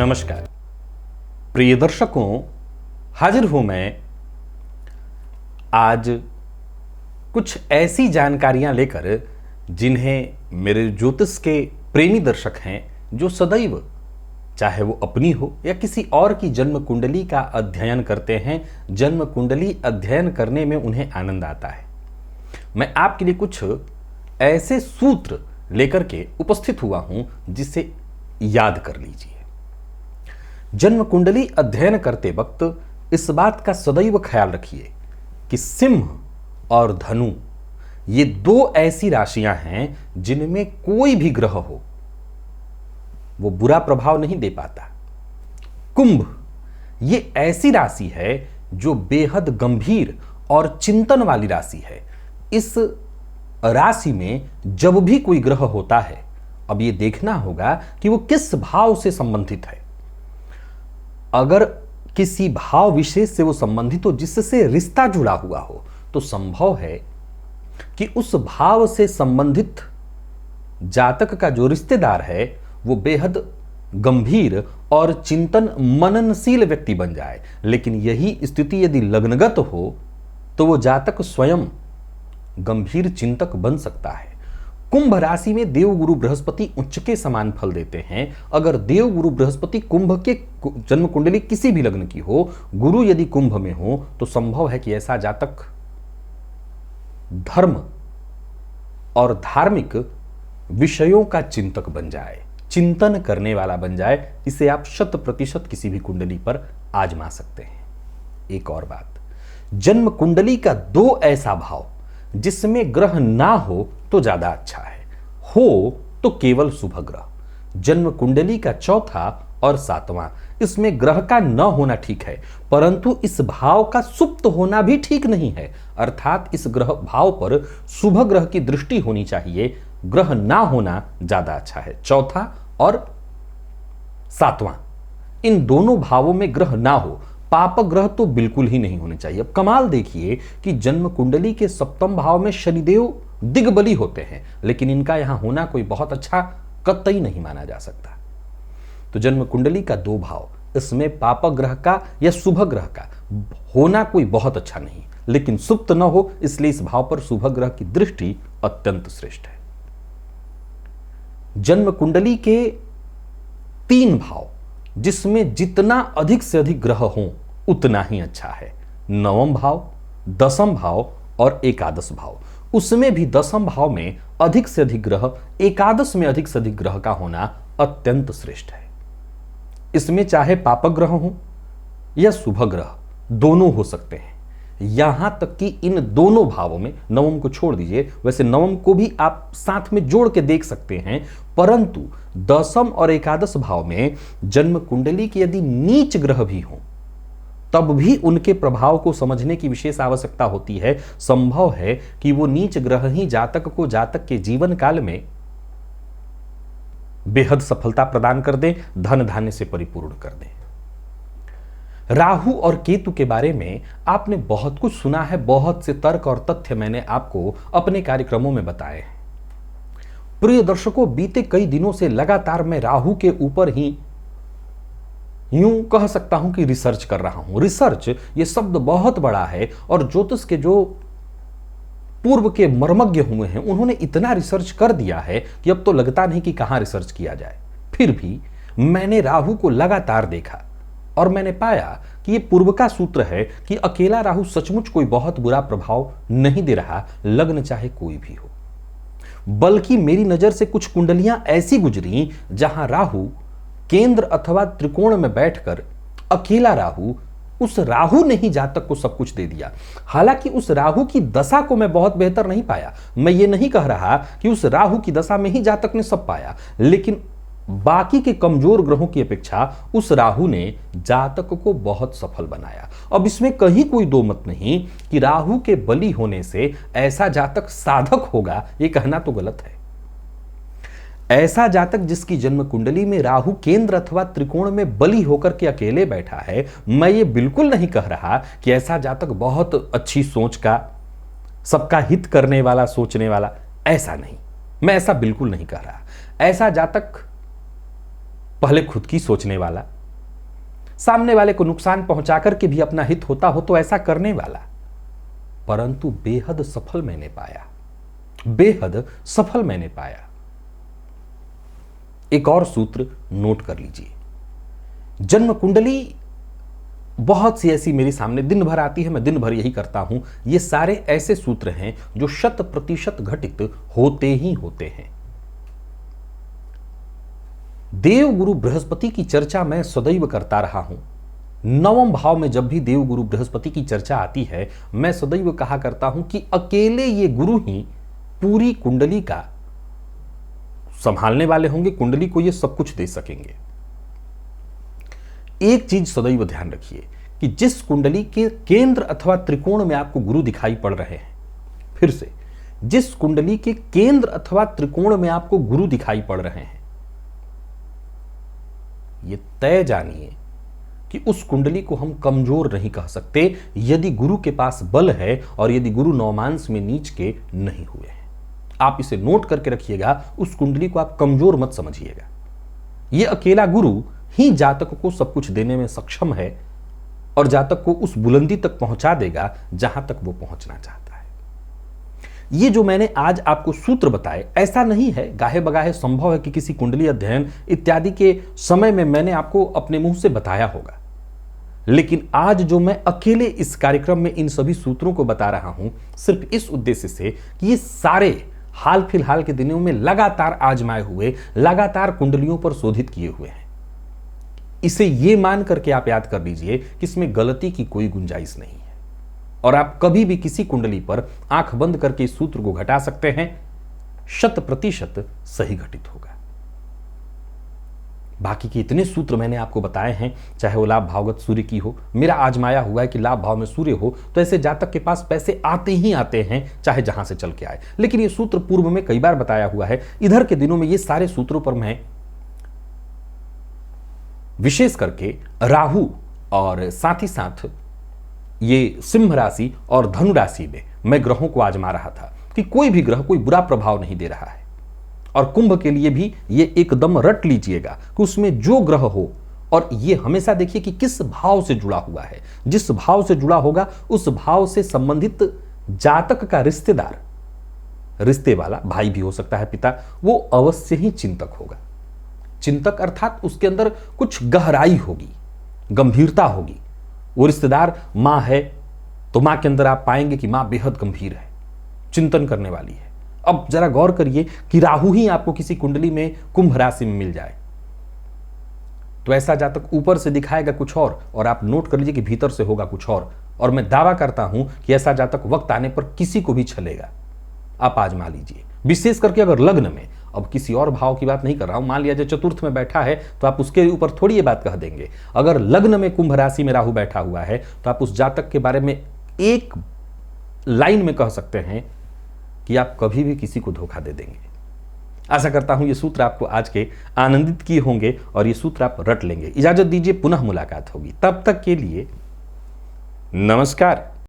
नमस्कार प्रिय दर्शकों, हाजिर हूं मैं आज कुछ ऐसी जानकारियां लेकर जिन्हें मेरे ज्योतिष के प्रेमी दर्शक हैं जो सदैव, चाहे वो अपनी हो या किसी और की जन्म कुंडली का अध्ययन करते हैं, जन्म कुंडली अध्ययन करने में उन्हें आनंद आता है। मैं आपके लिए कुछ ऐसे सूत्र लेकर के उपस्थित हुआ हूं जिसे याद कर लीजिए। जन्म कुंडली अध्ययन करते वक्त इस बात का सदैव ख्याल रखिए कि सिंह और धनु ये दो ऐसी राशियां हैं जिनमें कोई भी ग्रह हो वो बुरा प्रभाव नहीं दे पाता। कुंभ ये ऐसी राशि है जो बेहद गंभीर और चिंतन वाली राशि है। इस राशि में जब भी कोई ग्रह होता है, अब ये देखना होगा कि वो किस भाव से संबंधित है। अगर किसी भाव विशेष से वो संबंधित हो जिससे रिश्ता जुड़ा हुआ हो तो संभव है कि उस भाव से संबंधित जातक का जो रिश्तेदार है वो बेहद गंभीर और चिंतन मननशील व्यक्ति बन जाए। लेकिन यही स्थिति यदि लग्नगत हो तो वो जातक स्वयं गंभीर चिंतक बन सकता है। कुंभ राशि में देवगुरु बृहस्पति उच्च के समान फल देते हैं। अगर देवगुरु बृहस्पति कुंभ के जन्म कुंडली किसी भी लग्न की हो, गुरु यदि कुंभ में हो तो संभव है कि ऐसा जातक धर्म और धार्मिक विषयों का चिंतक बन जाए, चिंतन करने वाला बन जाए। इसे आप 100% किसी भी कुंडली पर आजमा सकते हैं। एक और बात, जन्म कुंडली का दो ऐसा भाव जिसमें ग्रह ना हो तो ज्यादा अच्छा है, हो तो केवल शुभ ग्रह। जन्म कुंडली का चौथा और सातवां, इसमें ग्रह का न होना ठीक है, परंतु इस भाव का सुप्त होना भी ठीक नहीं है। अर्थात इस ग्रह भाव पर शुभ ग्रह की दृष्टि होनी चाहिए, ग्रह ना होना ज्यादा अच्छा है। चौथा और सातवां, इन दोनों भावों में ग्रह ना हो, पाप ग्रह तो बिल्कुल ही नहीं होने चाहिए। अब कमाल देखिए कि जन्म कुंडली के सप्तम भाव में शनिदेव दिग्बली होते हैं, लेकिन इनका यहां होना कोई बहुत अच्छा कतई नहीं माना जा सकता। तो जन्म कुंडली का दो भाव, इसमें पाप ग्रह का या शुभ ग्रह का होना कोई बहुत अच्छा नहीं, लेकिन सुप्त न हो, इसलिए इस भाव पर शुभ ग्रह की दृष्टि अत्यंत श्रेष्ठ है। जन्म कुंडली के तीन भाव जिसमें जितना अधिक से अधिक ग्रह हों उतना ही अच्छा है। नवम भाव, दसम भाव और एकादश भाव। उसमें भी दसम भाव में अधिक से अधिक ग्रह, एकादश में अधिक से अधिक ग्रह का होना अत्यंत श्रेष्ठ है। इसमें चाहे पाप ग्रह हो या शुभ ग्रह, दोनों हो सकते हैं। यहां तक कि इन दोनों भावों में, नवम को छोड़ दीजिए, वैसे नवम को भी आप साथ में जोड़ के देख सकते हैं, परंतु दसम और एकादश भाव में जन्म कुंडली के यदि नीच ग्रह भी हों तब भी उनके प्रभाव को समझने की विशेष आवश्यकता होती है। संभव है कि वो नीच ग्रह ही जातक को जातक के जीवन काल में बेहद सफलता प्रदान कर दे, धन धान्य से परिपूर्ण कर दे। राहु और केतु के बारे में आपने बहुत कुछ सुना है, बहुत से तर्क और तथ्य मैंने आपको अपने कार्यक्रमों में बताए हैं। प्रिय दर्शकों, बीते कई दिनों से लगातार मैं राहु के ऊपर ही यूं कह सकता हूं कि रिसर्च कर रहा हूं। रिसर्च ये शब्द बहुत बड़ा है और ज्योतिष के जो पूर्व के मर्मज्ञ हुए हैं उन्होंने इतना रिसर्च कर दिया है कि अब तो लगता नहीं कि कहां रिसर्च किया जाए। फिर भी मैंने राहु को लगातार देखा और मैंने पाया कि यह पूर्व का सूत्र है कि अकेला राहु सचमुच कोई बहुत बुरा प्रभाव नहीं दे रहा, लग्न चाहे कोई भी हो। बल्कि मेरी नजर से कुछ कुंडलियां ऐसी गुजरी जहां राहु केंद्र अथवा त्रिकोण में बैठकर अकेला राहु, उस राहु ने ही जातक को सब कुछ दे दिया। हालांकि उस राहु की दशा को मैं बहुत बेहतर नहीं पाया, मैं ये नहीं कह रहा कि उस राहु की दशा में ही जातक ने सब पाया, लेकिन बाकी के कमजोर ग्रहों की अपेक्षा उस राहु ने जातक को बहुत सफल बनाया। अब इसमें कहीं कोई दो मत नहीं कि राहु के बली होने से ऐसा जातक साधक होगा, यह कहना तो गलत है। ऐसा जातक जिसकी जन्म कुंडली में राहु केंद्र अथवा त्रिकोण में बली होकर के अकेले बैठा है, मैं ये बिल्कुल नहीं कह रहा कि ऐसा जातक बहुत अच्छी सोच का, सबका हित करने वाला, सोचने वाला, ऐसा नहीं, मैं ऐसा बिल्कुल नहीं कह रहा। ऐसा जातक पहले खुद की सोचने वाला, सामने वाले को नुकसान पहुंचाकर के भी अपना हित होता हो तो ऐसा करने वाला, परंतु बेहद सफल मैंने पाया, बेहद सफल मैंने पाया। एक और सूत्र नोट कर लीजिए। जन्म कुंडली बहुत सी ऐसी मेरे सामने दिन भर आती है, मैं दिन भर यही करता हूं। ये सारे ऐसे सूत्र हैं जो 100% घटित होते ही होते हैं। देव गुरु बृहस्पति की चर्चा मैं सदैव करता रहा हूं। 9वें भाव में जब भी देव गुरु बृहस्पति की चर्चा आती है, मैं सदैव कहा करता हूं कि अकेले ये गुरु ही पूरी कुंडली का संभालने वाले होंगे, कुंडली को ये सब कुछ दे सकेंगे। एक चीज सदैव ध्यान रखिए कि जिस कुंडली के केंद्र अथवा त्रिकोण में आपको गुरु दिखाई पड़ रहे हैं, फिर से, जिस कुंडली के केंद्र अथवा त्रिकोण में आपको गुरु दिखाई पड़ रहे हैं, ये तय जानिए कि उस कुंडली को हम कमजोर नहीं कह सकते यदि गुरु के पास बल है और यदि गुरु नवमांश में नीच के नहीं हुए हैं। आप इसे नोट करके रखिएगा, उस कुंडली को आप कमजोर मत समझिएगा। यह अकेला गुरु ही जातक को सब कुछ देने में सक्षम है और जातक को उस बुलंदी तक पहुंचा देगा जहां तक वो पहुंचना चाहता है। ये जो मैंने आज आपको सूत्र बताए, ऐसा नहीं है गाहे बगाहे संभव है कि किसी कुंडली अध्ययन इत्यादि के समय में मैंने आपको अपने मुंह से बताया होगा, लेकिन आज जो मैं अकेले इस कार्यक्रम में इन सभी सूत्रों को बता रहा हूं, सिर्फ इस उद्देश्य से कि ये सारे हाल फिलहाल के दिनों में लगातार आजमाए हुए, लगातार कुंडलियों पर शोधित किए हुए हैं। इसे ये मान करके आप याद कर लीजिए कि इसमें गलती की कोई गुंजाइश नहीं है और आप कभी भी किसी कुंडली पर आंख बंद करके इस सूत्र को घटा सकते हैं, 100% सही घटित होगा। बाकी के इतने सूत्र मैंने आपको बताए हैं, चाहे वो लाभ भावगत सूर्य की हो, मेरा आजमाया हुआ है कि लाभ भाव में सूर्य हो तो ऐसे जातक के पास पैसे आते ही आते हैं, चाहे जहां से चल के आए। लेकिन ये सूत्र पूर्व में कई बार बताया हुआ है। इधर के दिनों में ये सारे सूत्रों पर मैं विशेष करके राहु और साथ ही साथ ये सिंह राशि और धनु राशि में मैं ग्रहों को आजमा रहा था कि कोई भी ग्रह कोई बुरा प्रभाव नहीं दे रहा है। और कुंभ के लिए भी ये एकदम रट लीजिएगा कि उसमें जो ग्रह हो, और ये हमेशा देखिए कि किस भाव से जुड़ा हुआ है। जिस भाव से जुड़ा होगा उस भाव से संबंधित जातक का रिश्तेदार, रिश्ते वाला भाई भी हो सकता है, पिता, वो अवश्य ही चिंतक होगा। चिंतक अर्थात उसके अंदर कुछ गहराई होगी, गंभीरता होगी। वो रिश्तेदार मां है तो मां के अंदर आप पाएंगे कि मां बेहद गंभीर है, चिंतन करने वाली है। अब जरा गौर करिए कि राहु ही आपको किसी कुंडली में कुंभ राशि में मिल जाए तो ऐसा जातक ऊपर से दिखाएगा कुछ और आप नोट कर लीजिए कि भीतर से होगा कुछ और मैं दावा करता हूं कि ऐसा जातक वक्त आने पर किसी को भी छलेगा। आप आजमा लीजिए, विशेष करके अगर लग्न में, अब किसी और भाव की बात नहीं कर रहा हूं, मान लिया जो चतुर्थ में बैठा है तो आप उसके ऊपर थोड़ी ये बात कह देंगे। अगर लग्न में कुंभ राशि में राहु बैठा हुआ है तो आप उस जातक के बारे में एक लाइन में कह सकते हैं कि आप कभी भी किसी को धोखा दे देंगे। आशा करता हूं ये सूत्र आपको आज के आनंदित किए होंगे और ये सूत्र आप रट लेंगे। इजाजत दीजिए, पुनः मुलाकात होगी, तब तक के लिए नमस्कार।